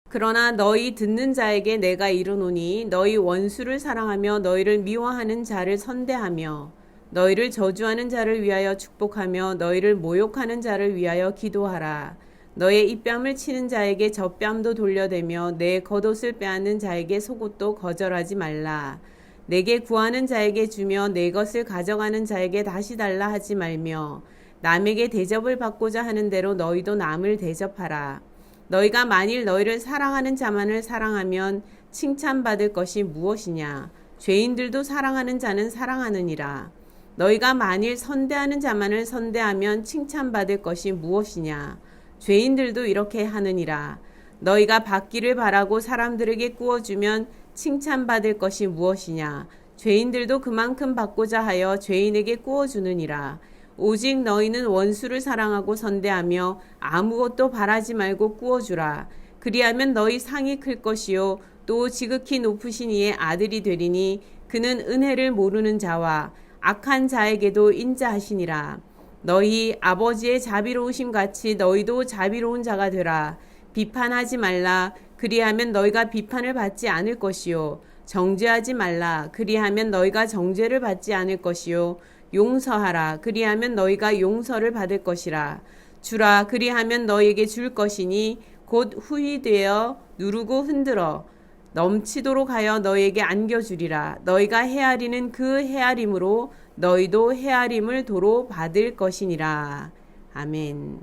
그러나 너희 듣는 자에게 내가 이르노니 너희 원수를 사랑하며 너희를 미워하는 자를 선대하며 너희를 저주하는 자를 위하여 축복하며 너희를 모욕하는 자를 위하여 기도하라. 너의 입뺨을 치는 자에게 젖뺨도 돌려대며 내 겉옷을 빼앗는 자에게 속옷도 거절하지 말라. 내게 구하는 자에게 주며 내 것을 가져가는 자에게 다시 달라 하지 말며 남에게 대접을 받고자 하는 대로 너희도 남을 대접하라. 너희가 만일 너희를 사랑하는 자만을 사랑하면 칭찬받을 것이 무엇이냐? 죄인들도 사랑하는 자는 사랑하느니라. 너희가 만일 선대하는 자만을 선대하면 칭찬받을 것이 무엇이냐? 죄인들도 이렇게 하느니라. 너희가 받기를 바라고 사람들에게 구워주면 칭찬받을 것이 무엇이냐? 죄인들도 그만큼 받고자 하여 죄인에게 구워주느니라. 오직 너희는 원수를 사랑하고 선대하며 아무것도 바라지 말고 구워주라. 그리하면 너희 상이 클 것이요 또 지극히 높으신 이의 아들이 되리니 그는 은혜를 모르는 자와 악한 자에게도 인자하시니라. 너희 아버지의 자비로우심 같이 너희도 자비로운 자가 되라. 비판하지 말라. 그리하면 너희가 비판을 받지 않을 것이요 정죄하지 말라. 그리하면 너희가 정죄를 받지 않을 것이요 용서하라. 그리하면 너희가 용서를 받을 것이라. 주라. 그리하면 너희에게 줄 것이니 곧 후히되어 누르고 흔들어 넘치도록 하여 너희에게 안겨주리라. 너희가 헤아리는 그 헤아림으로 너희도 헤아림을 도로 받을 것이니라. 아멘.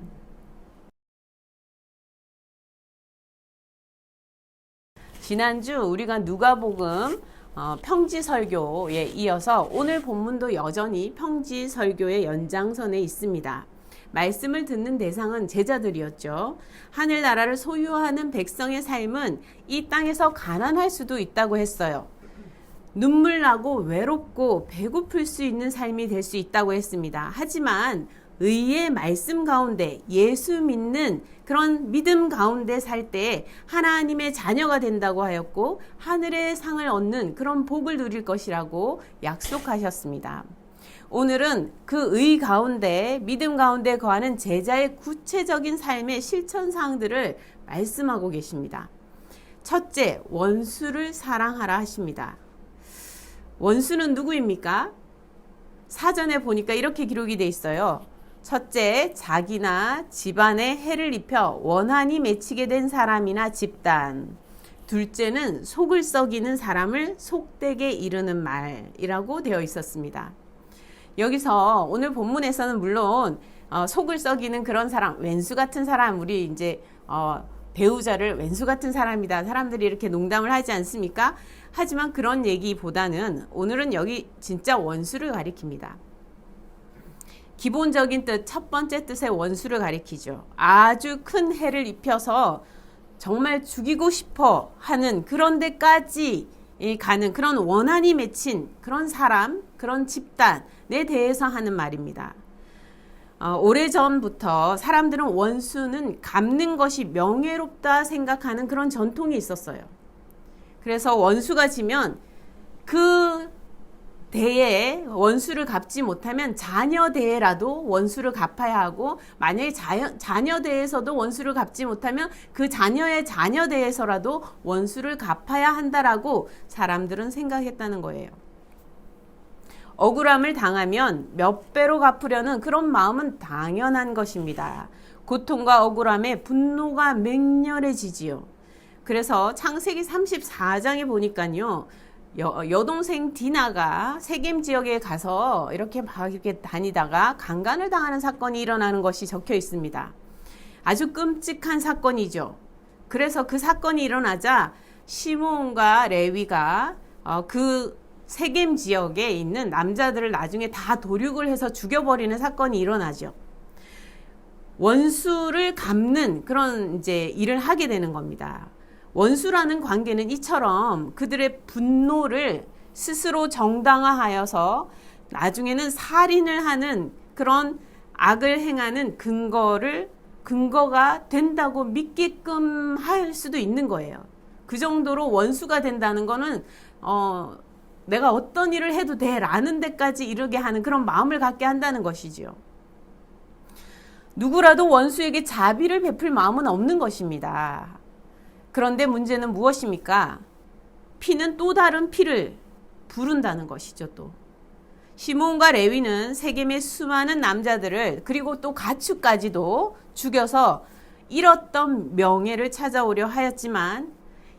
지난주 우리가 누가복음 평지설교에 이어서 오늘 본문도 여전히 평지설교의 연장선에 있습니다. 말씀을 듣는 대상은 제자들이었죠. 하늘나라를 소유하는 백성의 삶은 이 땅에서 가난할 수도 있다고 했어요. 눈물 나고 외롭고 배고플 수 있는 삶이 될 수 있다고 했습니다. 하지만 의의 말씀 가운데 예수 믿는 그런 믿음 가운데 살 때 하나님의 자녀가 된다고 하였고 하늘의 상을 얻는 그런 복을 누릴 것이라고 약속하셨습니다. 오늘은 그 의 가운데 믿음 가운데 거하는 제자의 구체적인 삶의 실천사항들을 말씀하고 계십니다. 첫째, 원수를 사랑하라 하십니다. 원수는 누구입니까? 사전에 보니까 이렇게 기록이 돼 있어요. 첫째, 자기나 집안에 해를 입혀 원한이 맺히게 된 사람이나 집단. 둘째는 속을 썩이는 사람을 속되게 이르는 말이라고 되어 있었습니다. 여기서 오늘 본문에서는 물론 속을 썩이는 그런 사람, 왼수 같은 사람, 우리 이제 배우자를 왼수 같은 사람이다. 사람들이 이렇게 농담을 하지 않습니까? 하지만 그런 얘기보다는 오늘은 여기 진짜 원수를 가리킵니다. 기본적인 뜻, 첫 번째 뜻의 원수를 가리키죠. 아주 큰 해를 입혀서 정말 죽이고 싶어 하는 그런 데까지 가는 그런 원한이 맺힌 그런 사람, 그런 집단에 대해서 하는 말입니다. 오래전부터 사람들은 원수는 갚는 것이 명예롭다 생각하는 그런 전통이 있었어요. 그래서 원수가 지면 그 대에 원수를 갚지 못하면 자녀 대에라도 원수를 갚아야 하고 만약에 자녀 대에서도 원수를 갚지 못하면 그 자녀의 자녀 대에서라도 원수를 갚아야 한다라고 사람들은 생각했다는 거예요. 억울함을 당하면 몇 배로 갚으려는 그런 마음은 당연한 것입니다. 고통과 억울함에 분노가 맹렬해지지요. 그래서 창세기 34장에 보니까요. 여동생 디나가 세겜 지역에 가서 이렇게 막 이렇게 다니다가 강간을 당하는 사건이 일어나는 것이 적혀 있습니다. 아주 끔찍한 사건이죠. 그래서 그 사건이 일어나자 시므온과 레위가 그 세겜 지역에 있는 남자들을 나중에 다 도륙을 해서 죽여버리는 사건이 일어나죠. 원수를 갚는 그런 이제 일을 하게 되는 겁니다. 원수라는 관계는 이처럼 그들의 분노를 스스로 정당화하여서 나중에는 살인을 하는 그런 악을 행하는 근거가 된다고 믿게끔 할 수도 있는 거예요. 그 정도로 원수가 된다는 거는 내가 어떤 일을 해도 돼라는 데까지 이르게 하는 그런 마음을 갖게 한다는 것이지요. 누구라도 원수에게 자비를 베풀 마음은 없는 것입니다. 그런데 문제는 무엇입니까? 피는 또 다른 피를 부른다는 것이죠. 또 시므온과 레위는 세겜의 수많은 남자들을 그리고 또 가축까지도 죽여서 잃었던 명예를 찾아오려 하였지만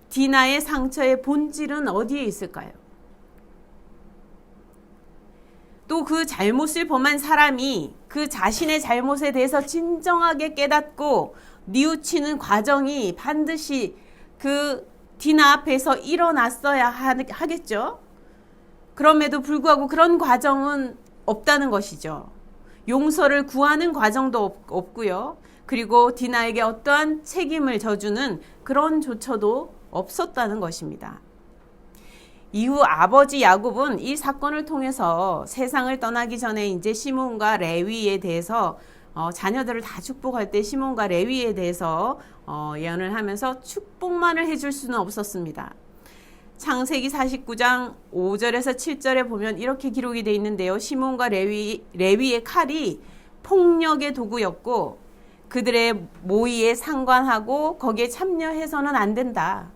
디나의 상처의 본질은 어디에 있을까요? 또 그 잘못을 범한 사람이 그 자신의 잘못에 대해서 진정하게 깨닫고 뉘우치는 과정이 반드시 그 디나 앞에서 일어났어야 하겠죠. 그럼에도 불구하고 그런 과정은 없다는 것이죠. 용서를 구하는 과정도 없고요. 그리고 디나에게 어떠한 책임을 져주는 그런 조처도 없었다는 것입니다. 이후 아버지 야곱은 이 사건을 통해서 세상을 떠나기 전에 이제 시므온과 레위에 대해서 자녀들을 다 축복할 때 시므온과 레위에 대해서 예언을 하면서 축복만을 해줄 수는 없었습니다. 창세기 49장 5절에서 7절에 보면 이렇게 기록이 되어 있는데요. 시므온과 레위의 칼이 폭력의 도구였고 그들의 모의에 상관하고 거기에 참여해서는 안 된다.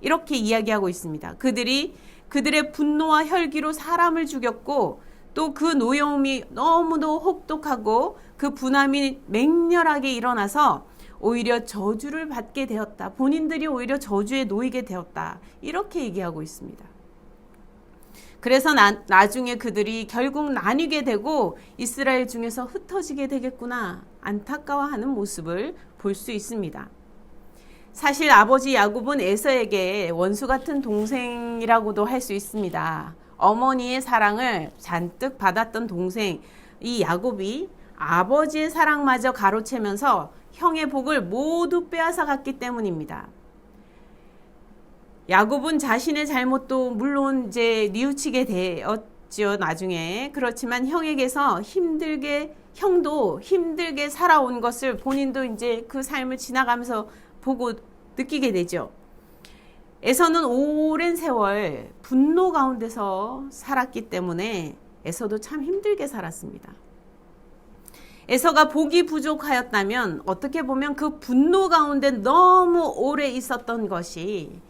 이렇게 이야기하고 있습니다. 그들의 분노와 혈기로 사람을 죽였고 또 그 노여움이 너무도 혹독하고 그 분함이 맹렬하게 일어나서 오히려 저주를 받게 되었다. 본인들이 오히려 저주에 놓이게 되었다. 이렇게 얘기하고 있습니다. 그래서 나중에 그들이 결국 나뉘게 되고 이스라엘 중에서 흩어지게 되겠구나 안타까워하는 모습을 볼 수 있습니다. 사실 아버지 야곱은 에서에게 원수 같은 동생이라고도 할 수 있습니다. 어머니의 사랑을 잔뜩 받았던 동생 이 야곱이 아버지의 사랑마저 가로채면서 형의 복을 모두 빼앗아 갔기 때문입니다. 야곱은 자신의 잘못도 물론 이제 뉘우치게 되었지요, 나중에. 그렇지만 형에게서 형도 힘들게 살아온 것을 본인도 이제 그 삶을 지나가면서 보고 느끼게 되죠. 에서는 오랜 세월 분노 가운데서 살았기 때문에 에서도 참 힘들게 살았습니다. 에서가 복이 부족하였다면 어떻게 보면 그 분노 가운데 너무 오래 있었던 것이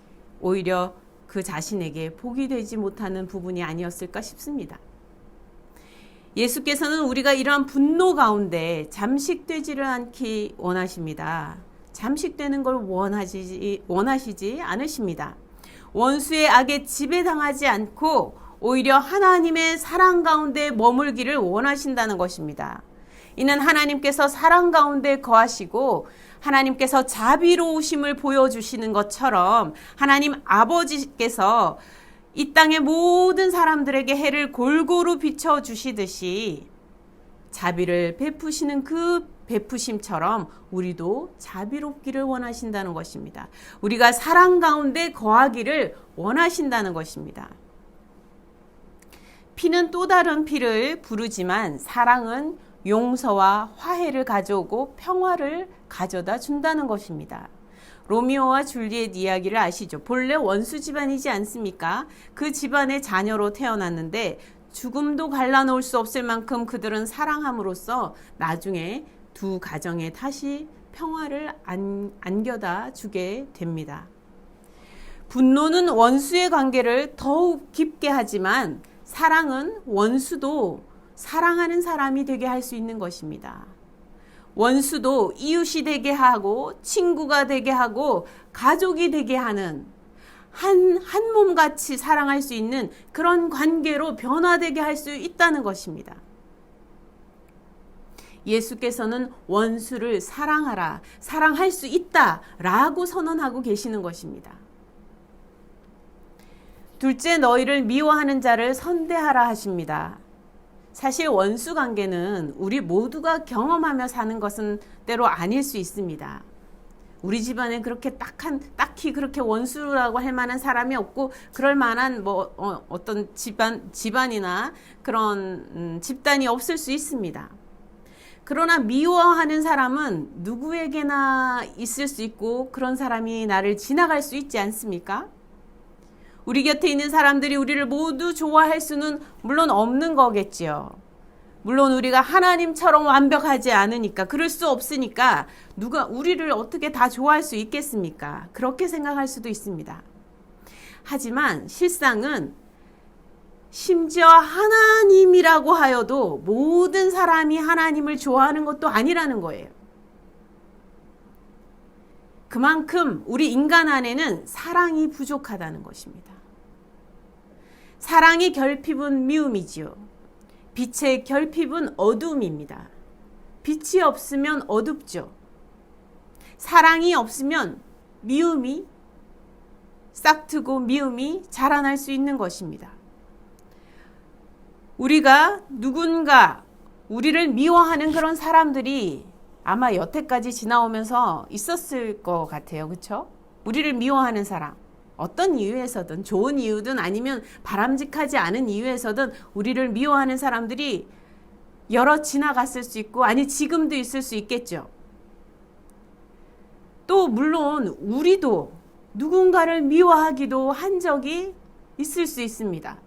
오히려 그 자신에게 복이 되지 못하는 부분이 아니었을까 싶습니다. 예수께서는 우리가 이러한 분노 가운데 잠식되지를 않기 원하십니다. 잠식되는 걸 원하시지 않으십니다. 원수의 악에 지배당하지 않고 오히려 하나님의 사랑 가운데 머물기를 원하신다는 것입니다. 이는 하나님께서 사랑 가운데 거하시고 하나님께서 자비로우심을 보여주시는 것처럼 하나님 아버지께서 이 땅의 모든 사람들에게 해를 골고루 비춰주시듯이 자비를 베푸시는 그 베푸심처럼 우리도 자비롭기를 원하신다는 것입니다. 우리가 사랑 가운데 거하기를 원하신다는 것입니다. 피는 또 다른 피를 부르지만 사랑은 용서와 화해를 가져오고 평화를 가져다 준다는 것입니다. 로미오와 줄리엣 이야기를 아시죠? 본래 원수 집안이지 않습니까? 그 집안의 자녀로 태어났는데 죽음도 갈라놓을 수 없을 만큼 그들은 사랑함으로써 나중에 두 가정에 다시 평화를 안겨다 주게 됩니다. 분노는 원수의 관계를 더욱 깊게 하지만 사랑은 원수도 사랑하는 사람이 되게 할 수 있는 것입니다. 원수도 이웃이 되게 하고 친구가 되게 하고 가족이 되게 하는 한 몸같이 사랑할 수 있는 그런 관계로 변화되게 할 수 있다는 것입니다. 예수께서는 원수를 사랑하라, 사랑할 수 있다라고 선언하고 계시는 것입니다. 둘째, 너희를 미워하는 자를 선대하라 하십니다. 사실 원수 관계는 우리 모두가 경험하며 사는 것은 때로 아닐 수 있습니다. 우리 집안에 그렇게 딱히 그렇게 원수라고 할 만한 사람이 없고 그럴 만한 어떤 집안이나 그런 집단이 없을 수 있습니다. 그러나 미워하는 사람은 누구에게나 있을 수 있고 그런 사람이 나를 지나갈 수 있지 않습니까? 우리 곁에 있는 사람들이 우리를 모두 좋아할 수는 물론 없는 거겠지요. 물론 우리가 하나님처럼 완벽하지 않으니까, 그럴 수 없으니까 누가 우리를 어떻게 다 좋아할 수 있겠습니까? 그렇게 생각할 수도 있습니다. 하지만 실상은 심지어 하나님이라고 하여도 모든 사람이 하나님을 좋아하는 것도 아니라는 거예요. 그만큼 우리 인간 안에는 사랑이 부족하다는 것입니다. 사랑의 결핍은 미움이지요. 빛의 결핍은 어둠입니다. 빛이 없으면 어둡죠. 사랑이 없으면 미움이 싹트고 미움이 자라날 수 있는 것입니다. 우리가 누군가 우리를 미워하는 그런 사람들이 아마 여태까지 지나오면서 있었을 것 같아요. 그렇죠? 우리를 미워하는 사람. 어떤 이유에서든, 좋은 이유든 아니면 바람직하지 않은 이유에서든 우리를 미워하는 사람들이 여러 지나갔을 수 있고, 아니 지금도 있을 수 있겠죠. 또 물론 우리도 누군가를 미워하기도 한 적이 있을 수 있습니다.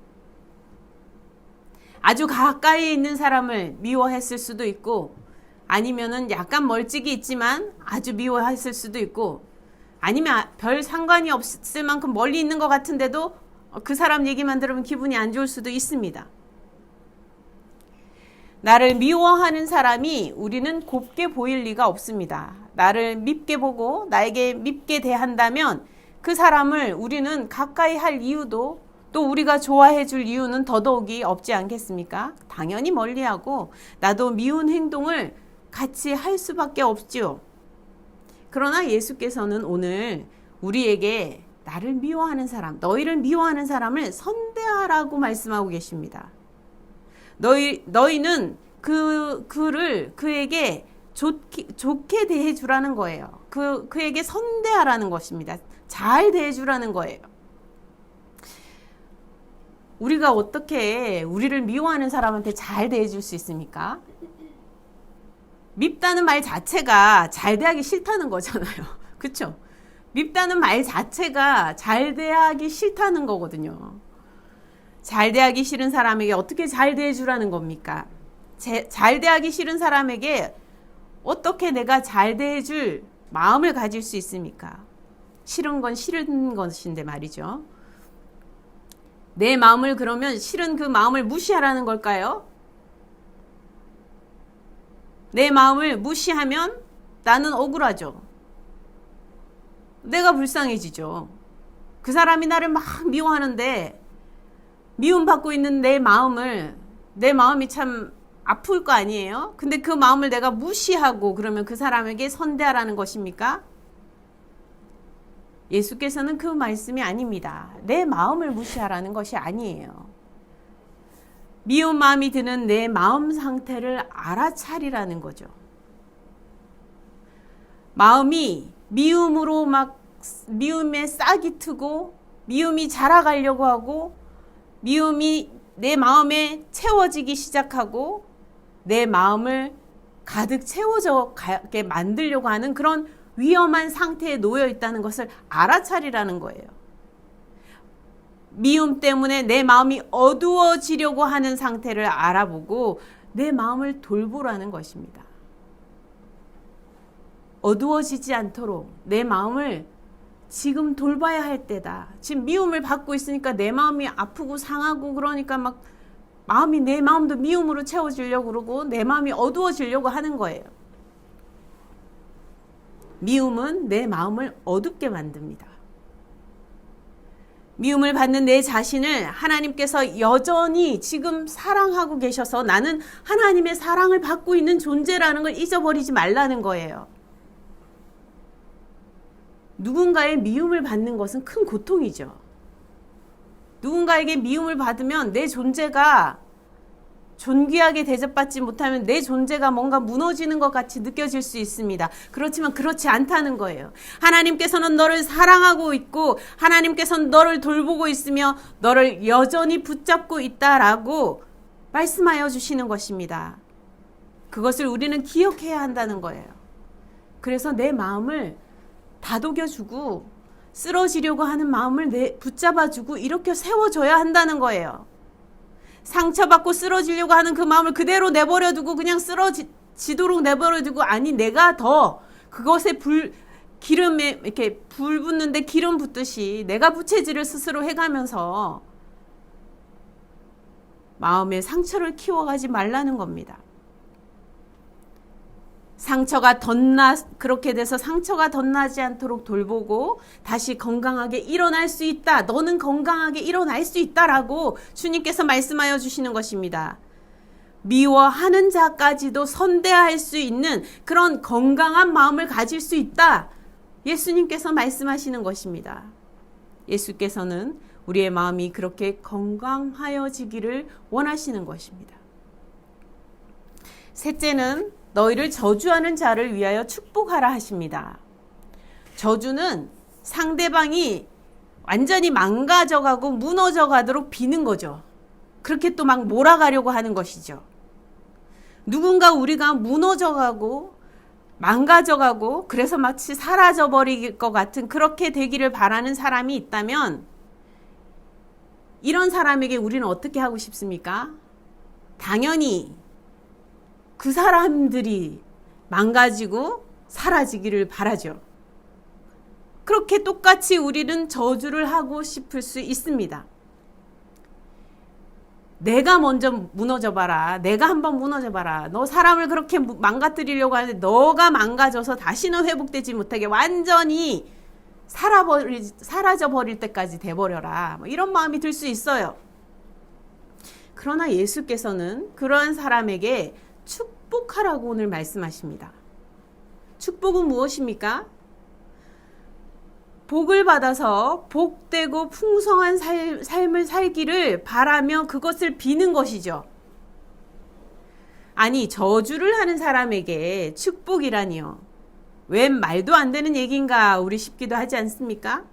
아주 가까이 있는 사람을 미워했을 수도 있고, 아니면은 약간 멀찍이 있지만 아주 미워했을 수도 있고, 아니면 별 상관이 없을 만큼 멀리 있는 것 같은데도 그 사람 얘기만 들으면 기분이 안 좋을 수도 있습니다. 나를 미워하는 사람이 우리는 곱게 보일 리가 없습니다. 나를 밉게 보고 나에게 밉게 대한다면 그 사람을 우리는 가까이 할 이유도, 또 우리가 좋아해 줄 이유는 더더욱이 없지 않겠습니까? 당연히 멀리하고 나도 미운 행동을 같이 할 수밖에 없지요. 그러나 예수께서는 오늘 우리에게 나를 미워하는 사람, 너희를 미워하는 사람을 선대하라고 말씀하고 계십니다. 너희는 그에게 좋게 대해주라는 거예요. 그에게 선대하라는 것입니다. 잘 대해주라는 거예요. 우리가 어떻게 우리를 미워하는 사람한테 잘 대해줄 수 있습니까? 밉다는 말 자체가 잘 대하기 싫다는 거잖아요. 그렇죠? 밉다는 말 자체가 잘 대하기 싫다는 거거든요. 잘 대하기 싫은 사람에게 어떻게 잘 대해주라는 겁니까? 잘 대하기 싫은 사람에게 어떻게 내가 잘 대해줄 마음을 가질 수 있습니까? 싫은 건 싫은 것인데 말이죠. 내 마음을 그러면 싫은 그 마음을 무시하라는 걸까요? 내 마음을 무시하면 나는 억울하죠. 내가 불쌍해지죠. 그 사람이 나를 막 미워하는데 미움받고 있는 내 마음이 참 아플 거 아니에요? 근데 그 마음을 내가 무시하고 그러면 그 사람에게 선대하라는 것입니까? 예수께서는 그 말씀이 아닙니다. 내 마음을 무시하라는 것이 아니에요. 미운 마음이 드는 내 마음 상태를 알아차리라는 거죠. 마음이 미움에 싹이 트고 미움이 자라가려고 하고 미움이 내 마음에 채워지기 시작하고 내 마음을 가득 채워져 가게 만들려고 하는 그런 위험한 상태에 놓여 있다는 것을 알아차리라는 거예요. 미움 때문에 내 마음이 어두워지려고 하는 상태를 알아보고 내 마음을 돌보라는 것입니다. 어두워지지 않도록 내 마음을 지금 돌봐야 할 때다. 지금 미움을 받고 있으니까 내 마음이 아프고 상하고 그러니까 막 내 마음도 미움으로 채워지려고 그러고 내 마음이 어두워지려고 하는 거예요. 미움은 내 마음을 어둡게 만듭니다. 미움을 받는 내 자신을 하나님께서 여전히 지금 사랑하고 계셔서 나는 하나님의 사랑을 받고 있는 존재라는 걸 잊어버리지 말라는 거예요. 누군가의 미움을 받는 것은 큰 고통이죠. 누군가에게 미움을 받으면 내 존재가 존귀하게 대접받지 못하면 내 존재가 뭔가 무너지는 것 같이 느껴질 수 있습니다. 그렇지만 그렇지 않다는 거예요. 하나님께서는 너를 사랑하고 있고 하나님께서는 너를 돌보고 있으며 너를 여전히 붙잡고 있다라고 말씀하여 주시는 것입니다. 그것을 우리는 기억해야 한다는 거예요. 그래서 내 마음을 다독여주고 쓰러지려고 하는 마음을 붙잡아주고 이렇게 세워줘야 한다는 거예요. 상처받고 쓰러지려고 하는 그 마음을 그대로 내버려두고 그냥 쓰러지도록 내버려두고, 아니 내가 더 그것에 기름에 이렇게 불 붙는데 기름 붓듯이 내가 부채질을 스스로 해가면서 마음의 상처를 키워가지 말라는 겁니다. 그렇게 돼서 상처가 덧나지 않도록 돌보고 다시 건강하게 일어날 수 있다. 너는 건강하게 일어날 수 있다라고 주님께서 말씀하여 주시는 것입니다. 미워하는 자까지도 선대할 수 있는 그런 건강한 마음을 가질 수 있다. 예수님께서 말씀하시는 것입니다. 예수께서는 우리의 마음이 그렇게 건강하여지기를 원하시는 것입니다. 셋째는 너희를 저주하는 자를 위하여 축복하라 하십니다. 저주는 상대방이 완전히 망가져가고 무너져가도록 비는 거죠. 그렇게 또 막 몰아가려고 하는 것이죠. 누군가 우리가 무너져가고 망가져가고 그래서 마치 사라져버릴 것 같은 그렇게 되기를 바라는 사람이 있다면 이런 사람에게 우리는 어떻게 하고 싶습니까? 당연히 그 사람들이 망가지고 사라지기를 바라죠. 그렇게 똑같이 우리는 저주를 하고 싶을 수 있습니다. 내가 먼저 무너져봐라. 내가 한번 무너져봐라. 너 사람을 그렇게 망가뜨리려고 하는데 너가 망가져서 다시는 회복되지 못하게 완전히 사라져버릴 때까지 돼버려라. 이런 마음이 들 수 있어요. 그러나 예수께서는 그러한 사람에게 축복하라고 오늘 말씀하십니다. 축복은 무엇입니까? 복을 받아서 복되고 풍성한 삶을 살기를 바라며 그것을 비는 것이죠. 아니, 저주를 하는 사람에게 축복이라니요. 웬 말도 안 되는 얘기인가 우리 싶기도 하지 않습니까?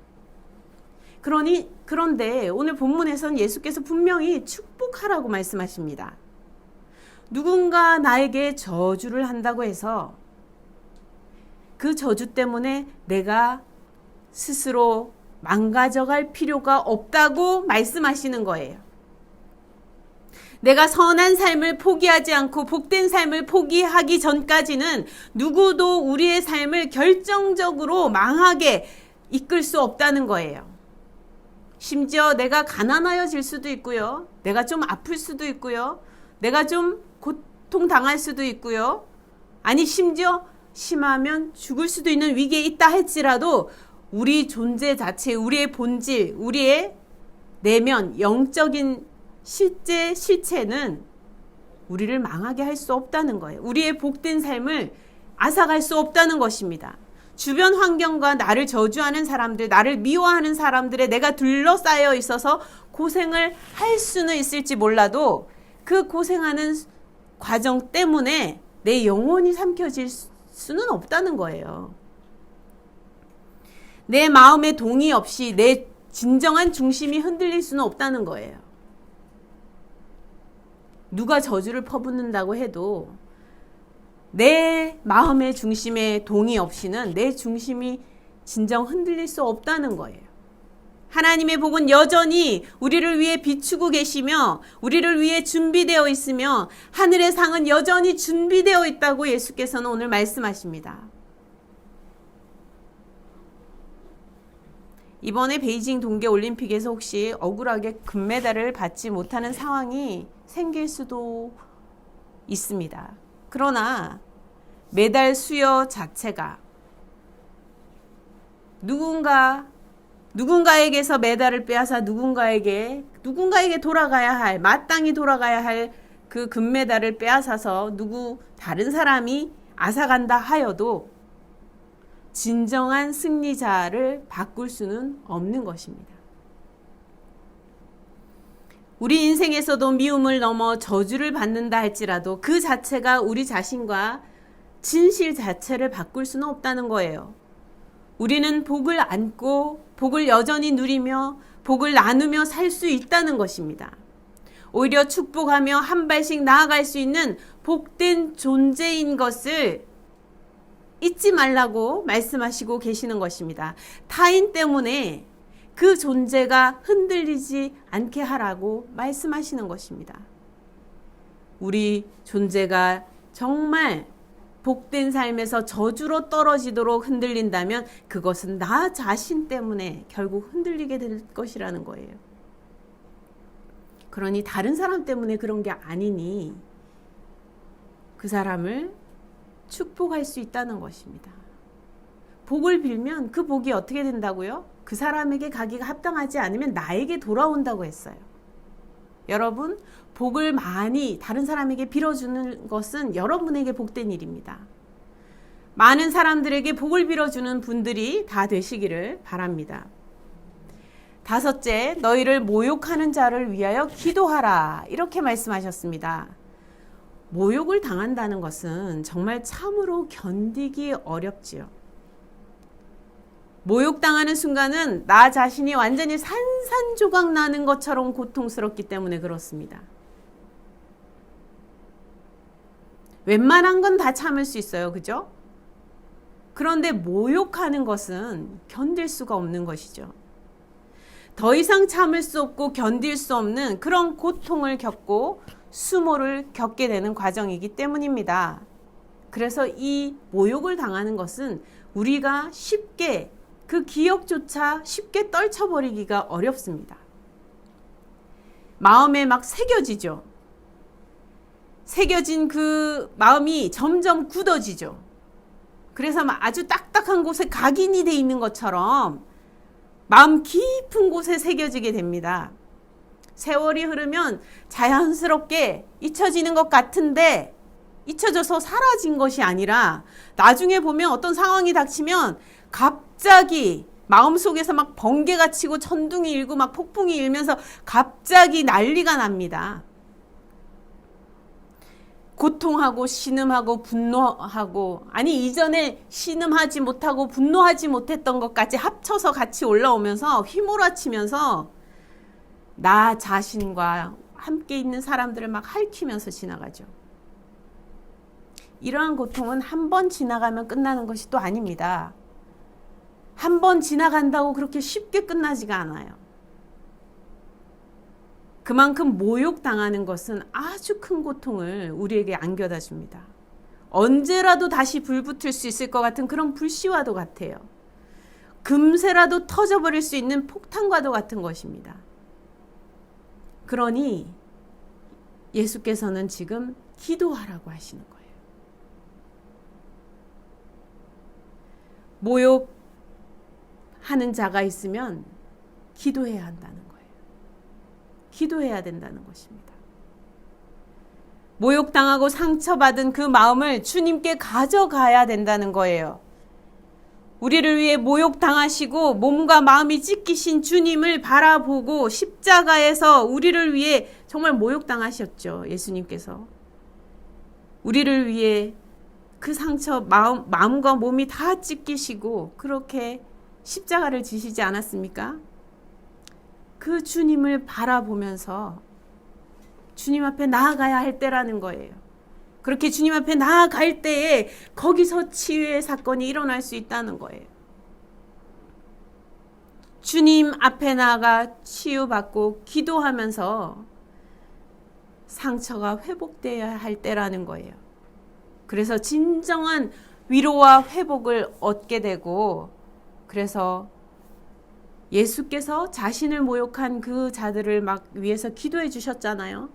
그런데 오늘 본문에서는 예수께서 분명히 축복하라고 말씀하십니다. 누군가 나에게 저주를 한다고 해서 그 저주 때문에 내가 스스로 망가져갈 필요가 없다고 말씀하시는 거예요. 내가 선한 삶을 포기하지 않고 복된 삶을 포기하기 전까지는 누구도 우리의 삶을 결정적으로 망하게 이끌 수 없다는 거예요. 심지어 내가 가난하여질 수도 있고요. 내가 좀 아플 수도 있고요. 내가 좀 고통당할 수도 있고요. 아니 심지어 심하면 죽을 수도 있는 위기에 있다 할지라도 우리 존재 자체, 우리의 본질, 우리의 내면, 영적인 실체는 우리를 망하게 할 수 없다는 거예요. 우리의 복된 삶을 앗아갈 수 없다는 것입니다. 주변 환경과 나를 저주하는 사람들, 나를 미워하는 사람들에 내가 둘러싸여 있어서 고생을 할 수는 있을지 몰라도 그 고생하는 과정 때문에 내 영혼이 삼켜질 수는 없다는 거예요. 내 마음의 동의 없이 내 진정한 중심이 흔들릴 수는 없다는 거예요. 누가 저주를 퍼붓는다고 해도 내 마음의 중심에 동의 없이는 내 중심이 진정 흔들릴 수 없다는 거예요. 하나님의 복은 여전히 우리를 위해 비추고 계시며 우리를 위해 준비되어 있으며 하늘의 상은 여전히 준비되어 있다고 예수께서는 오늘 말씀하십니다. 이번에 베이징 동계올림픽에서 혹시 억울하게 금메달을 받지 못하는 상황이 생길 수도 있습니다. 그러나 메달 수여 자체가 누군가에게서 메달을 빼앗아 누군가에게 돌아가야 할, 마땅히 돌아가야 할 그 금메달을 빼앗아서 다른 사람이 앗아간다 하여도 진정한 승리자를 바꿀 수는 없는 것입니다. 우리 인생에서도 미움을 넘어 저주를 받는다 할지라도 그 자체가 우리 자신과 진실 자체를 바꿀 수는 없다는 거예요. 우리는 복을 안고 복을 여전히 누리며 복을 나누며 살 수 있다는 것입니다. 오히려 축복하며 한 발씩 나아갈 수 있는 복된 존재인 것을 잊지 말라고 말씀하시고 계시는 것입니다. 타인 때문에 그 존재가 흔들리지 않게 하라고 말씀하시는 것입니다. 우리 존재가 정말 복된 삶에서 저주로 떨어지도록 흔들린다면 그것은 나 자신 때문에 결국 흔들리게 될 것이라는 거예요. 그러니 다른 사람 때문에 그런 게 아니니 그 사람을 축복할 수 있다는 것입니다. 복을 빌면 그 복이 어떻게 된다고요? 그 사람에게 가기가 합당하지 않으면 나에게 돌아온다고 했어요. 여러분, 복을 많이 다른 사람에게 빌어주는 것은 여러분에게 복된 일입니다. 많은 사람들에게 복을 빌어주는 분들이 다 되시기를 바랍니다. 다섯째, 너희를 모욕하는 자를 위하여 기도하라. 이렇게 말씀하셨습니다. 모욕을 당한다는 것은 정말 참으로 견디기 어렵지요. 모욕당하는 순간은 나 자신이 완전히 산산조각 나는 것처럼 고통스럽기 때문에 그렇습니다. 웬만한 건 다 참을 수 있어요. 그죠? 그런데 모욕하는 것은 견딜 수가 없는 것이죠. 더 이상 참을 수 없고 견딜 수 없는 그런 고통을 겪고 수모를 겪게 되는 과정이기 때문입니다. 그래서 이 모욕을 당하는 것은 우리가 쉽게 그 기억조차 쉽게 떨쳐버리기가 어렵습니다. 마음에 막 새겨지죠. 새겨진 그 마음이 점점 굳어지죠. 그래서 막 아주 딱딱한 곳에 각인이 돼 있는 것처럼 마음 깊은 곳에 새겨지게 됩니다. 세월이 흐르면 자연스럽게 잊혀지는 것 같은데 잊혀져서 사라진 것이 아니라 나중에 보면 어떤 상황이 닥치면 갑자기 마음속에서 막 번개가 치고 천둥이 일고 막 폭풍이 일면서 갑자기 난리가 납니다. 고통하고 신음하고 분노하고 아니 이전에 신음하지 못하고 분노하지 못했던 것까지 합쳐서 같이 올라오면서 휘몰아치면서 나 자신과 함께 있는 사람들을 막 핥히면서 지나가죠. 이러한 고통은 한 번 지나가면 끝나는 것이 또 아닙니다. 한 번 지나간다고 그렇게 쉽게 끝나지가 않아요. 그만큼 모욕당하는 것은 아주 큰 고통을 우리에게 안겨다 줍니다. 언제라도 다시 불붙을 수 있을 것 같은 그런 불씨와도 같아요. 금세라도 터져버릴 수 있는 폭탄과도 같은 것입니다. 그러니 예수께서는 지금 기도하라고 하시는 거예요. 모욕하는 자가 있으면 기도해야 한다는 거예요. 기도해야 된다는 것입니다. 모욕당하고 상처받은 그 마음을 주님께 가져가야 된다는 거예요. 우리를 위해 모욕당하시고 몸과 마음이 찢기신 주님을 바라보고 십자가에서 우리를 위해 정말 모욕당하셨죠. 예수님께서. 우리를 위해 그 상처 마음과 몸이 다 찢기시고 그렇게 십자가를 지시지 않았습니까? 그 주님을 바라보면서 주님 앞에 나아가야 할 때라는 거예요. 그렇게 주님 앞에 나아갈 때에 거기서 치유의 사건이 일어날 수 있다는 거예요. 주님 앞에 나아가 치유받고 기도하면서 상처가 회복되어야 할 때라는 거예요. 그래서 진정한 위로와 회복을 얻게 되고 그래서 예수께서 자신을 모욕한 그 자들을 막 위해서 기도해 주셨잖아요.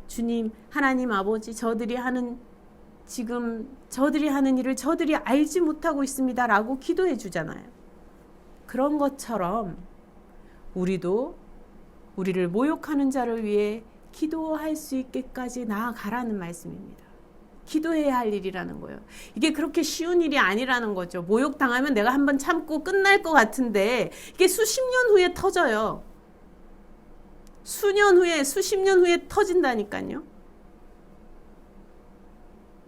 주님, 하나님 아버지, 저들이 하는 일을 저들이 알지 못하고 있습니다. 라고 기도해 주잖아요. 그런 것처럼 우리도 우리를 모욕하는 자를 위해 기도할 수 있게까지 나아가라는 말씀입니다. 기도해야 할 일이라는 거예요. 이게 그렇게 쉬운 일이 아니라는 거죠. 모욕당하면 내가 한번 참고 끝날 것 같은데 이게 수십 년 후에 터져요. 수년 후에, 수십 년 후에 터진다니까요.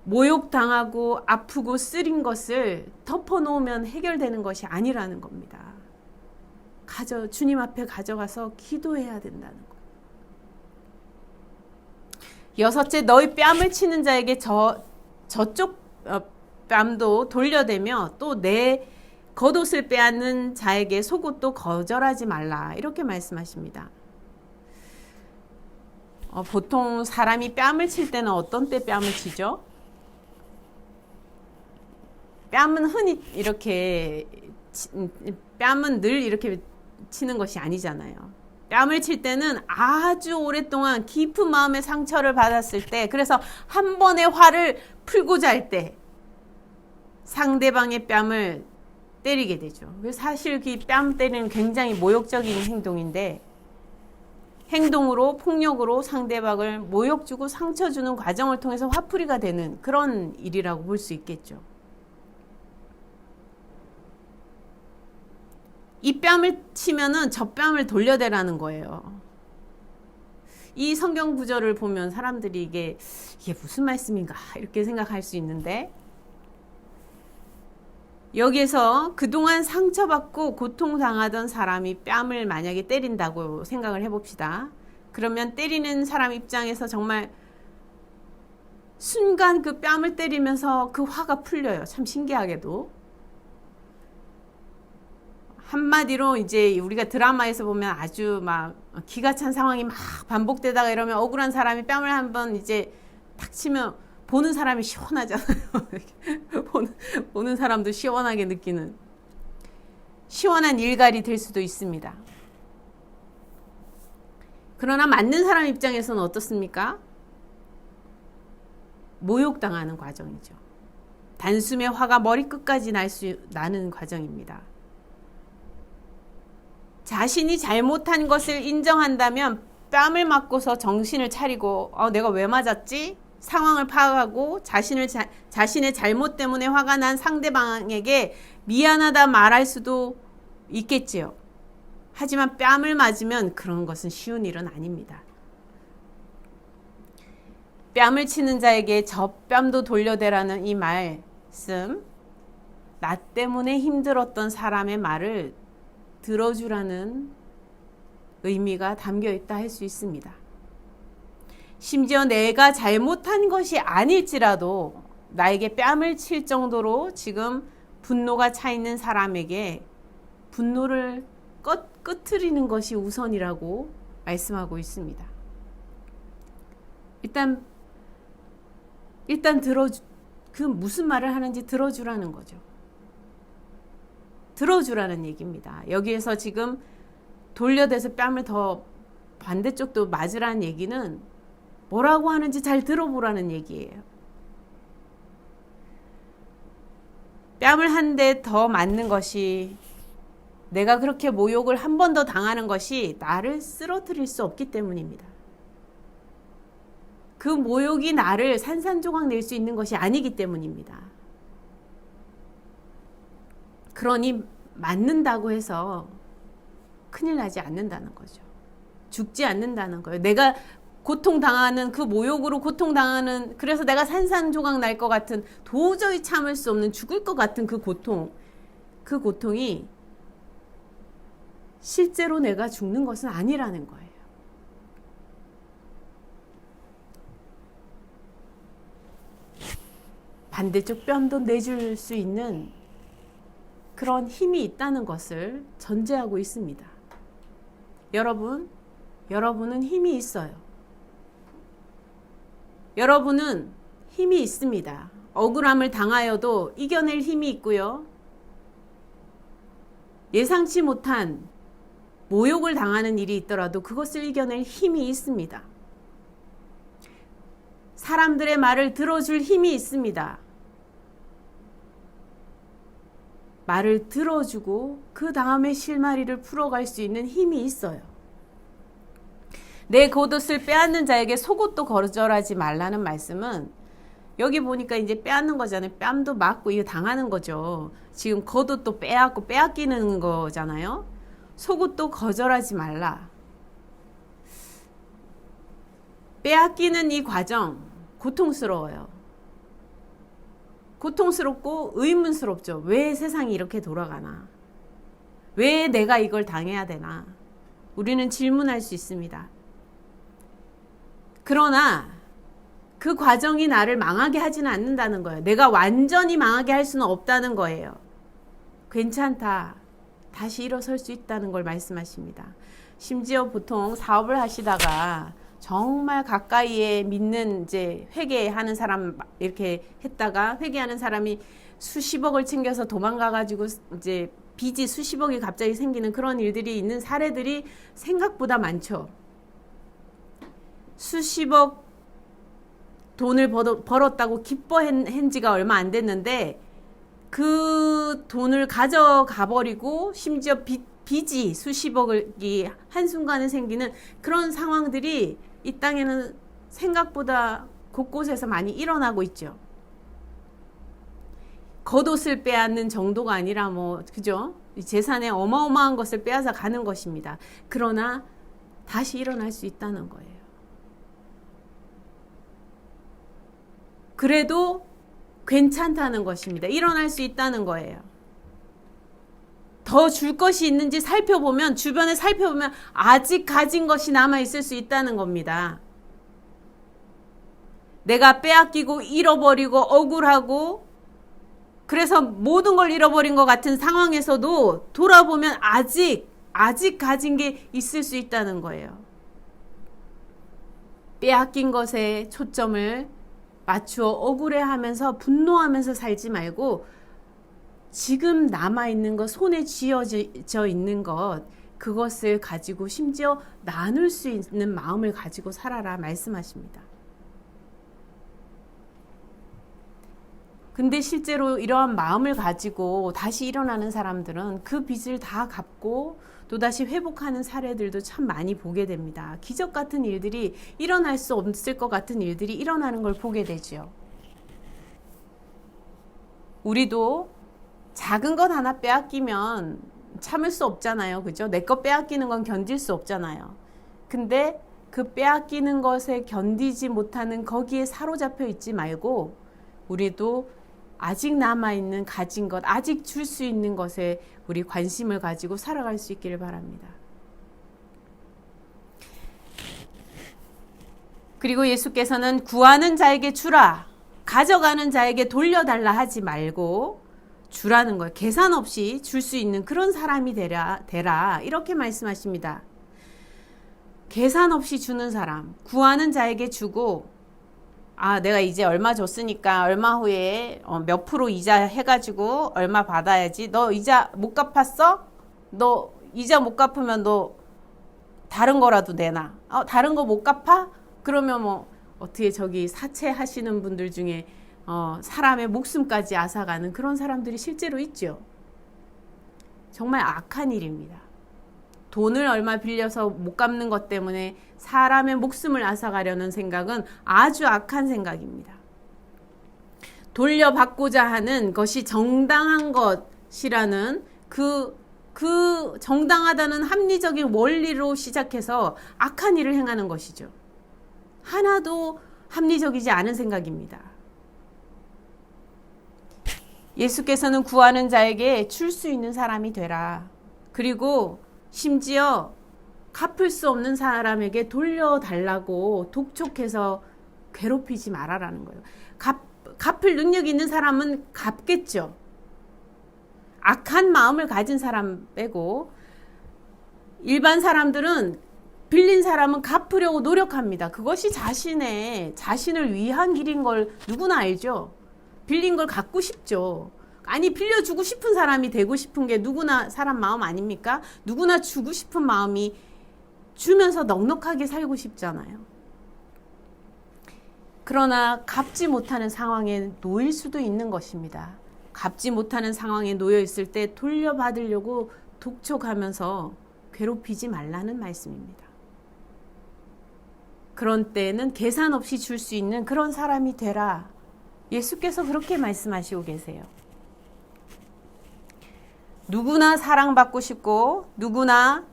모욕당하고 아프고 쓰린 것을 덮어놓으면 해결되는 것이 아니라는 겁니다. 주님 앞에 가져가서 기도해야 된다는 거예요. 여섯째, 너희 뺨을 치는 자에게 저쪽 뺨도 돌려대며 또 내 겉옷을 빼앗는 자에게 속옷도 거절하지 말라. 이렇게 말씀하십니다. 보통 사람이 뺨을 칠 때는 어떤 때 뺨을 치죠? 뺨은 흔히 이렇게 뺨은 늘 이렇게 치는 것이 아니잖아요. 뺨을 칠 때는 아주 오랫동안 깊은 마음의 상처를 받았을 때, 그래서 한 번의 화를 풀고자 할 때 상대방의 뺨을 때리게 되죠. 사실 그 뺨 때리는 굉장히 모욕적인 행동인데, 행동으로 폭력으로 상대방을 모욕 주고 상처 주는 과정을 통해서 화풀이가 되는 그런 일이라고 볼 수 있겠죠. 이 뺨을 치면은 저 뺨을 돌려대라는 거예요. 이 성경 구절을 보면 사람들이 이게 무슨 말씀인가 이렇게 생각할 수 있는데, 여기에서 그동안 상처받고 고통당하던 사람이 뺨을 만약에 때린다고 생각을 해봅시다. 그러면 때리는 사람 입장에서 정말 순간 그 뺨을 때리면서 그 화가 풀려요. 참 신기하게도. 한마디로 이제 우리가 드라마에서 보면 아주 막 기가 찬 상황이 막 반복되다가 이러면 억울한 사람이 뺨을 한번 이제 탁 치면 보는 사람이 시원하잖아요. 보는 사람도 시원하게 느끼는 시원한 일갈이 될 수도 있습니다. 그러나 맞는 사람 입장에서는 어떻습니까? 모욕당하는 과정이죠. 단숨에 화가 머리끝까지 나는 과정입니다. 자신이 잘못한 것을 인정한다면 뺨을 맞고서 정신을 차리고 내가 왜 맞았지? 상황을 파악하고 자신의 잘못 때문에 화가 난 상대방에게 미안하다 말할 수도 있겠지요. 하지만 뺨을 맞으면 그런 것은 쉬운 일은 아닙니다. 뺨을 치는 자에게 저 뺨도 돌려대라는 이 말씀, 나 때문에 힘들었던 사람의 말을 들어주라는 의미가 담겨 있다 할 수 있습니다. 심지어 내가 잘못한 것이 아닐지라도 나에게 뺨을 칠 정도로 지금 분노가 차 있는 사람에게 분노를 끄트리는 것이 우선이라고 말씀하고 있습니다. 일단 그 무슨 말을 하는지 들어주라는 거죠. 들어주라는 얘기입니다. 여기에서 지금 돌려대서 뺨을 더 반대쪽도 맞으라는 얘기는 뭐라고 하는지 잘 들어보라는 얘기예요. 뺨을 한 대 더 맞는 것이, 내가 그렇게 모욕을 한 번 더 당하는 것이 나를 쓰러뜨릴 수 없기 때문입니다. 그 모욕이 나를 산산조각 낼 수 있는 것이 아니기 때문입니다. 그러니 맞는다고 해서 큰일 나지 않는다는 거죠. 죽지 않는다는 거예요. 내가 고통당하는 그 모욕으로 고통당하는, 그래서 내가 산산조각 날 것 같은, 도저히 참을 수 없는, 죽을 것 같은 그 고통이 실제로 내가 죽는 것은 아니라는 거예요. 반대쪽 뺨도 내줄 수 있는 그런 힘이 있다는 것을 전제하고 있습니다. 여러분은 힘이 있어요. 여러분은 힘이 있습니다. 억울함을 당하여도 이겨낼 힘이 있고요. 예상치 못한 모욕을 당하는 일이 있더라도 그것을 이겨낼 힘이 있습니다. 사람들의 말을 들어줄 힘이 있습니다. 말을 들어주고 그 다음에 실마리를 풀어갈 수 있는 힘이 있어요. 내 겉옷을 빼앗는 자에게 속옷도 거절하지 말라는 말씀은, 여기 보니까 이제 빼앗는 거잖아요. 뺨도 맞고 이거 당하는 거죠. 지금 겉옷도 빼앗고 빼앗기는 거잖아요. 속옷도 거절하지 말라. 빼앗기는 이 과정 고통스러워요. 고통스럽고 의문스럽죠. 왜 세상이 이렇게 돌아가나? 왜 내가 이걸 당해야 되나? 우리는 질문할 수 있습니다. 그러나 그 과정이 나를 망하게 하지는 않는다는 거예요. 내가 완전히 망하게 할 수는 없다는 거예요. 괜찮다. 다시 일어설 수 있다는 걸 말씀하십니다. 심지어 보통 사업을 하시다가 정말 가까이에 믿는 이제 회계하는 사람 이렇게 했다가 회계하는 사람이 수십억을 챙겨서 도망가 가지고 이제 빚이 수십억이 갑자기 생기는 그런 일들이 있는 사례들이 생각보다 많죠. 수십억 돈을 벌었다고 기뻐한 지가 얼마 안 됐는데 그 돈을 가져가 버리고 심지어 빚이 수십억이 한순간에 생기는 그런 상황들이 이 땅에는 생각보다 곳곳에서 많이 일어나고 있죠. 겉옷을 빼앗는 정도가 아니라 그죠? 재산에 어마어마한 것을 빼앗아 가는 것입니다. 그러나 다시 일어날 수 있다는 거예요. 그래도 괜찮다는 것입니다. 일어날 수 있다는 거예요. 더 줄 것이 있는지 살펴보면 주변에 살펴보면 아직 가진 것이 남아 있을 수 있다는 겁니다. 내가 빼앗기고 잃어버리고 억울하고 그래서 모든 걸 잃어버린 것 같은 상황에서도 돌아보면 아직 가진 게 있을 수 있다는 거예요. 빼앗긴 것에 초점을 맞추어 억울해하면서 분노하면서 살지 말고 지금 남아있는 것, 손에 쥐어져 있는 것, 그것을 가지고 심지어 나눌 수 있는 마음을 가지고 살아라 말씀하십니다. 근데 실제로 이러한 마음을 가지고 다시 일어나는 사람들은 그 빚을 다 갚고 또다시 회복하는 사례들도 참 많이 보게 됩니다. 기적 같은 일들이 일어날 수 없을 것 같은 일들이 일어나는 걸 보게 되죠. 우리도 작은 것 하나 빼앗기면 참을 수 없잖아요. 그죠? 내 것 빼앗기는 건 견딜 수 없잖아요. 근데 그 빼앗기는 것에 견디지 못하는 거기에 사로잡혀 있지 말고 우리도 아직 남아있는 가진 것, 아직 줄 수 있는 것에 우리 관심을 가지고 살아갈 수 있기를 바랍니다. 그리고 예수께서는 구하는 자에게 주라, 가져가는 자에게 돌려달라 하지 말고 주라는 거예요. 계산 없이 줄 수 있는 그런 사람이 되라 이렇게 말씀하십니다. 계산 없이 주는 사람, 구하는 자에게 주고 내가 이제 얼마 줬으니까 얼마 후에 몇 프로 이자 해가지고 얼마 받아야지. 너 이자 못 갚았어? 너 이자 못 갚으면 너 다른 거라도 내놔. 다른 거 못 갚아? 그러면 어떻게 저기 사채하시는 분들 중에 사람의 목숨까지 앗아가는 그런 사람들이 실제로 있죠. 정말 악한 일입니다. 돈을 얼마 빌려서 못 갚는 것 때문에 사람의 목숨을 앗아가려는 생각은 아주 악한 생각입니다. 돌려받고자 하는 것이 정당한 것이라는 그 정당하다는 합리적인 원리로 시작해서 악한 일을 행하는 것이죠. 하나도 합리적이지 않은 생각입니다. 예수께서는 구하는 자에게 줄 수 있는 사람이 되라. 그리고 심지어 갚을 수 없는 사람에게 돌려달라고 독촉해서 괴롭히지 말아라는 거예요. 갚을 능력이 있는 사람은 갚겠죠. 악한 마음을 가진 사람 빼고 일반 사람들은 빌린 사람은 갚으려고 노력합니다. 그것이 자신을 위한 길인 걸 누구나 알죠. 빌린 걸 갚고 싶죠. 아니 빌려주고 싶은 사람이 되고 싶은 게 누구나 사람 마음 아닙니까? 누구나 주고 싶은 마음이 주면서 넉넉하게 살고 싶잖아요. 그러나 갚지 못하는 상황에 놓일 수도 있는 것입니다. 갚지 못하는 상황에 놓여 있을 때 돌려받으려고 독촉하면서 괴롭히지 말라는 말씀입니다. 그런 때에는 계산 없이 줄 수 있는 그런 사람이 되라. 예수께서 그렇게 말씀하시고 계세요. 누구나 사랑받고 싶고 누구나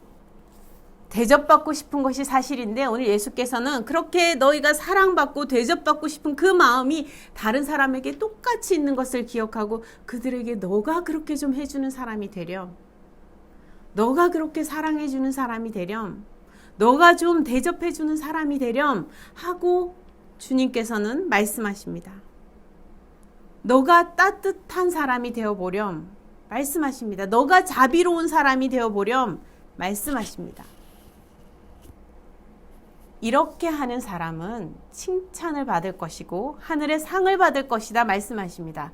대접받고 싶은 것이 사실인데 오늘 예수께서는 그렇게 너희가 사랑받고 대접받고 싶은 그 마음이 다른 사람에게 똑같이 있는 것을 기억하고 그들에게 너가 그렇게 좀 해주는 사람이 되렴. 너가 그렇게 사랑해주는 사람이 되렴. 너가 좀 대접해주는 사람이 되렴 하고 주님께서는 말씀하십니다. 너가 따뜻한 사람이 되어보렴. 말씀하십니다. 너가 자비로운 사람이 되어보렴 말씀하십니다. 이렇게 하는 사람은 칭찬을 받을 것이고 하늘의 상을 받을 것이다 말씀하십니다.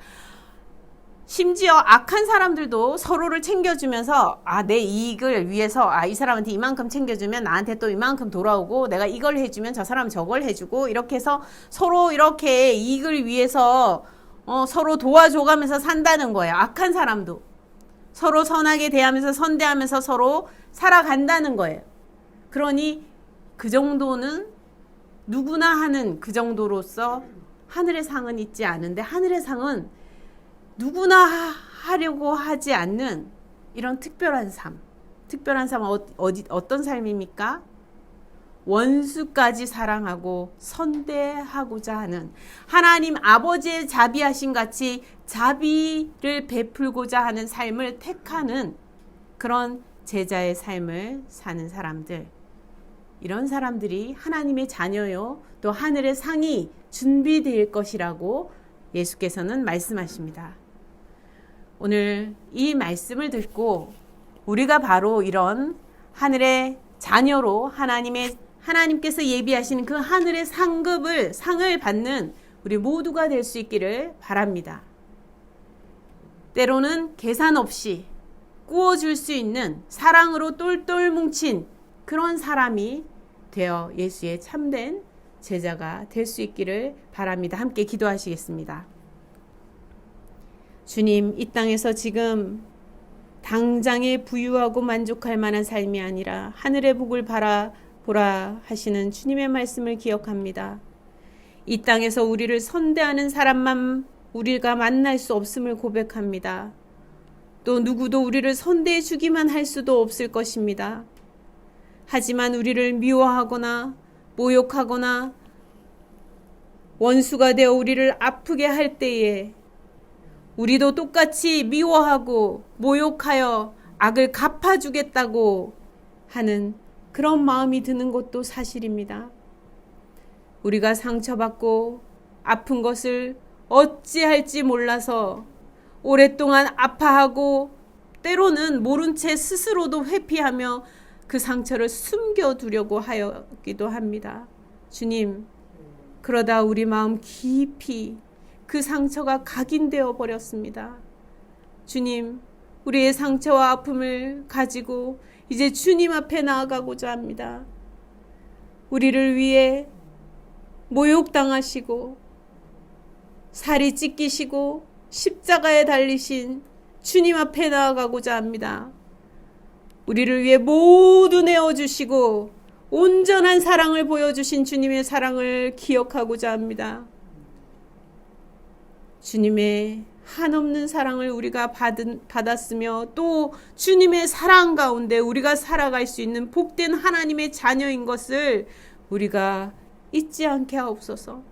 심지어 악한 사람들도 서로를 챙겨주면서 내 이익을 위해서 이 사람한테 이만큼 챙겨주면 나한테 또 이만큼 돌아오고 내가 이걸 해주면 저 사람 저걸 해주고 이렇게 해서 서로 이렇게 이익을 위해서 서로 도와줘가면서 산다는 거예요. 악한 사람도 서로 선하게 대하면서 선대하면서 서로 살아간다는 거예요. 그러니 그 정도는 누구나 하는 그 정도로서 하늘의 상은 있지 않은데 하늘의 상은 누구나 하려고 하지 않는 이런 특별한 삶. 특별한 삶은 어떤 삶입니까? 원수까지 사랑하고 선대하고자 하는 하나님 아버지의 자비하심 같이 자비를 베풀고자 하는 삶을 택하는 그런 제자의 삶을 사는 사람들. 이런 사람들이 하나님의 자녀요, 또 하늘의 상이 준비될 것이라고 예수께서는 말씀하십니다. 오늘 이 말씀을 듣고 우리가 바로 이런 하늘의 자녀로 하나님께서 예비하시는 그 하늘의 상을 받는 우리 모두가 될 수 있기를 바랍니다. 때로는 계산 없이 꾸어줄 수 있는 사랑으로 똘똘 뭉친 그런 사람이 되어 예수의 참된 제자가 될 수 있기를 바랍니다. 함께 기도하시겠습니다. 주님, 이 땅에서 지금 당장에 부유하고 만족할 만한 삶이 아니라 하늘의 복을 바라보라 하시는 주님의 말씀을 기억합니다. 이 땅에서 우리를 선대하는 사람만 우리가 만날 수 없음을 고백합니다. 또 누구도 우리를 선대해 주기만 할 수도 없을 것입니다. 하지만 우리를 미워하거나 모욕하거나 원수가 되어 우리를 아프게 할 때에 우리도 똑같이 미워하고 모욕하여 악을 갚아주겠다고 하는 그런 마음이 드는 것도 사실입니다. 우리가 상처받고 아픈 것을 어찌할지 몰라서 오랫동안 아파하고 때로는 모른 채 스스로도 회피하며 그 상처를 숨겨두려고 하기도 합니다. 주님, 그러다 우리 마음 깊이 그 상처가 각인되어 버렸습니다. 주님, 우리의 상처와 아픔을 가지고 이제 주님 앞에 나아가고자 합니다. 우리를 위해 모욕당하시고 살이 찢기시고 십자가에 달리신 주님 앞에 나아가고자 합니다. 우리를 위해 모두 내어주시고 온전한 사랑을 보여주신 주님의 사랑을 기억하고자 합니다. 주님의 한없는 사랑을 우리가 받았으며 또 주님의 사랑 가운데 우리가 살아갈 수 있는 복된 하나님의 자녀인 것을 우리가 잊지 않게 하옵소서.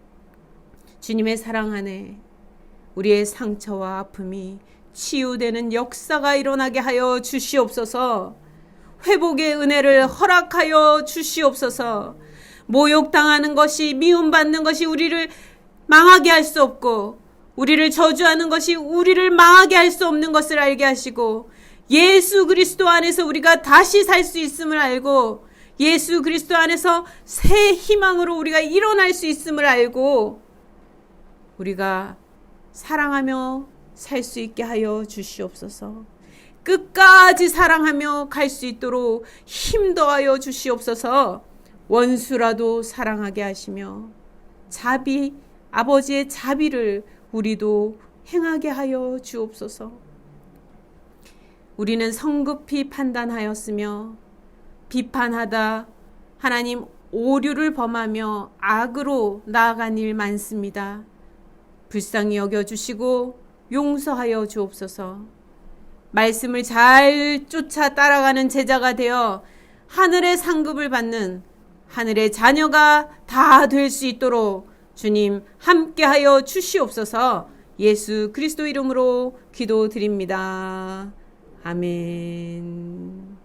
주님의 사랑 안에 우리의 상처와 아픔이 치유되는 역사가 일어나게 하여 주시옵소서. 회복의 은혜를 허락하여 주시옵소서. 모욕당하는 것이, 미움받는 것이 우리를 망하게 할 수 없고 우리를 저주하는 것이 우리를 망하게 할 수 없는 것을 알게 하시고 예수 그리스도 안에서 우리가 다시 살 수 있음을 알고 예수 그리스도 안에서 새 희망으로 우리가 일어날 수 있음을 알고 우리가 사랑하며 살 수 있게 하여 주시옵소서. 끝까지 사랑하며 갈 수 있도록 힘 더하여 주시옵소서. 원수라도 사랑하게 하시며 아버지의 자비를 우리도 행하게 하여 주옵소서. 우리는 성급히 판단하였으며 비판하다 하나님 오류를 범하며 악으로 나아간 일 많습니다. 불쌍히 여겨주시고 용서하여 주옵소서. 말씀을 잘 쫓아 따라가는 제자가 되어 하늘의 상급을 받는 하늘의 자녀가 다 될 수 있도록 주님 함께하여 주시옵소서. 예수 그리스도 이름으로 기도드립니다. 아멘.